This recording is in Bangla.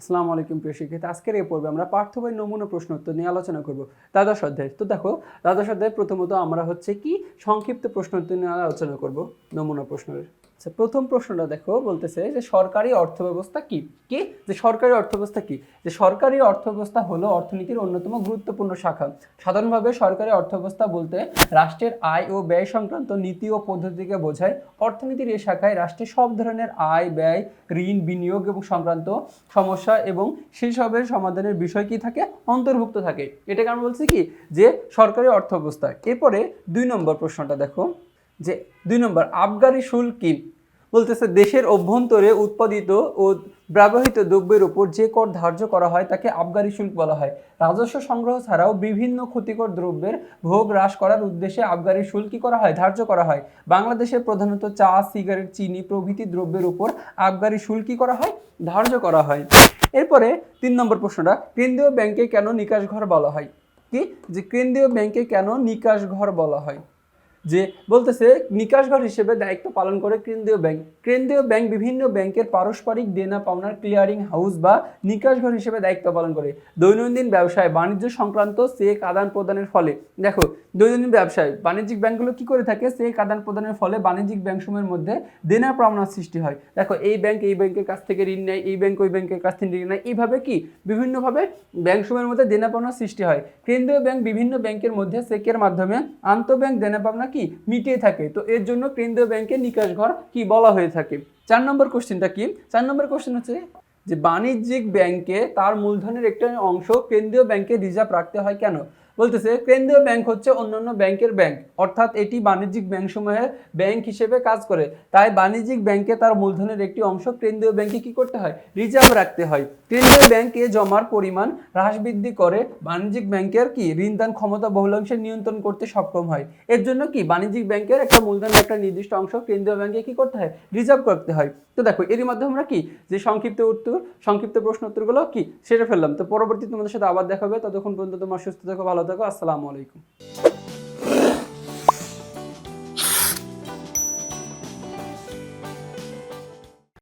আসসালামু আলাইকুম প্রিয় শিক্ষার্থী, আজকের এই পর্বে আমরা পাঠ্য বই নমুনা প্রশ্ন উত্তর নিয়ে আলোচনা করব দ্বাদশ অধ্যায়। তো দেখো, দ্বাদশ অধ্যায় প্রথমত আমরা হচ্ছে কি সংক্ষিপ্ত প্রশ্ন উত্তর নিয়ে আলোচনা করব নমুনা প্রশ্নের। আচ্ছা, প্রথম প্রশ্নটা দেখো, বলতেছে যে সরকারি অর্থব্যবস্থা কি? কি যে সরকারি অর্থব্যবস্থা কি? যে সরকারি অর্থব্যবস্থা হলো অর্থনীতির অন্যতম গুরুত্বপূর্ণ শাখা। সাধারণভাবে সরকারি অর্থব্যবস্থা বলতে রাষ্ট্রের আয় ও ব্যয় সংক্রান্ত নীতি ও পদ্ধতিকে বোঝায়। অর্থনীতির এই শাখায় রাষ্ট্রের সব ধরনের আয়, ব্যয়, ঋণ, বিনিয়োগ এবং সংক্রান্ত সমস্যা এবং সেই সবের সমাধানের বিষয় কি থাকে, অন্তর্ভুক্ত থাকে। এটাকে আমরা বলছি কি যে সরকারি অর্থব্যবস্থা। এরপরে 2 নম্বর প্রশ্নটা দেখো, যে 2 নম্বর আবগারি শুল্ক কি? বলতেছে দেশের অভ্যন্তরে উৎপাদিত ও ব্যবহৃত দ্রব্যের উপর যে কর ধার্য করা হয় তাকে আবগারি শুল্ক বলা হয়। রাজস্ব সংগ্রহ ছাড়াও বিভিন্ন ক্ষতিকর দ্রব্যের ভোগ হ্রাস করার উদ্দেশ্যে আবগারি শুল্ক কি করা হয়, ধার্য করা হয়। বাংলাদেশে প্রধানত চা, সিগারেট, চিনি প্রভৃতি দ্রব্যের উপর আবগারি শুল্ক কি করা হয়, ধার্য করা হয়। এরপরে 3 নম্বর প্রশ্নটা, কেন্দ্রীয় ব্যাংকে কেন নিকাশ ঘর বলা হয়? কি যে কেন্দ্রীয় ব্যাংকে কেন নিকাশ ঘর বলা হয়? যে বলতেছে নিকাশ ঘর হিসেবে দায়িত্ব পালন করে কেন্দ্রীয় ব্যাংক। কেন্দ্রীয় ব্যাংক বিভিন্ন ব্যাংকের পারস্পরিক দেনা পাওনার ক্লিয়ারিং হাউস বা নিকাশ ঘর হিসেবে দায়িত্ব পালন করে। দৈনন্দিন ব্যবসায় বাণিজ্য সংক্রান্ত চেক আদান প্রদানের ফলে, দেখো দৈনন্দিন ব্যবসায় বাণিজ্যিক ব্যাংকগুলো কি করে থাকে, চেক আদান প্রদানের ফলে বাণিজ্যিক ব্যাংকসমূহের মধ্যে দেনা পাওনার সৃষ্টি হয়। দেখো এই ব্যাংক এই ব্যাংকের কাছ থেকে ঋণ নেয়, এই ব্যাংক ওই ব্যাংকের কাছ থেকে ঋণ নেয়, এইভাবে কি বিভিন্নভাবে ব্যাংকসমূহের মধ্যে দেনা পাওনার সৃষ্টি হয়। কেন্দ্রীয় ব্যাংক বিভিন্ন ব্যাংকের মধ্যে চেকের মাধ্যমে আন্তঃব্যাংক দেনা পাওনা কি মিটিয়ে থাকে। তো এর জন্য কেন্দ্রীয় ব্যাংকে নিকাশ ঘর কি বলা হয়ে থাকে। 4 নম্বর কোশ্চেনটা কি? 4 নম্বর কোশ্চেন হচ্ছে যে বাণিজ্যিক ব্যাংকে তার মূলধনের একটা অংশ কেন্দ্রীয় ব্যাংকে রিজার্ভ রাখতে হয় কেন? বলতেছে কেন্দ্রীয় ব্যাংক হচ্ছে অন্যান্য ব্যাংকের ব্যাংক, অর্থাৎ এটি বাণিজ্যিক ব্যাংকসমূহের ব্যাংক হিসেবে কাজ করে। তাই বাণিজ্যিক ব্যাংকে তার মূলধনের একটি অংশ কেন্দ্রীয় ব্যাংকে কি করতে হয়, রিজার্ভ রাখতে হয়। কেন্দ্রীয় ব্যাংকে জমার পরিমাণ হ্রাস বৃদ্ধি করে বাণিজ্যিক ব্যাংকের কি ঋণদান ক্ষমতা বহুলাংশে নিয়ন্ত্রণ করতে সক্ষম হয়। এর জন্য কি বাণিজ্যিক ব্যাংকের একটা মূলধনের একটা নির্দিষ্ট অংশ কেন্দ্রীয় ব্যাংকে কি করতে হয়, রিজার্ভ করতে হয়। তো দেখো এরই মাধ্যমে আমরা কি যে সংক্ষিপ্ত প্রশ্ন উত্তরগুলো কি সেরে ফেললাম। তো পরবর্তী তোমাদের সাথে আবার দেখা হবে, ততক্ষণ পর্যন্ত তোমার সুস্থ থাকো, ভালো থাকো, আসসালামু আলাইকুম।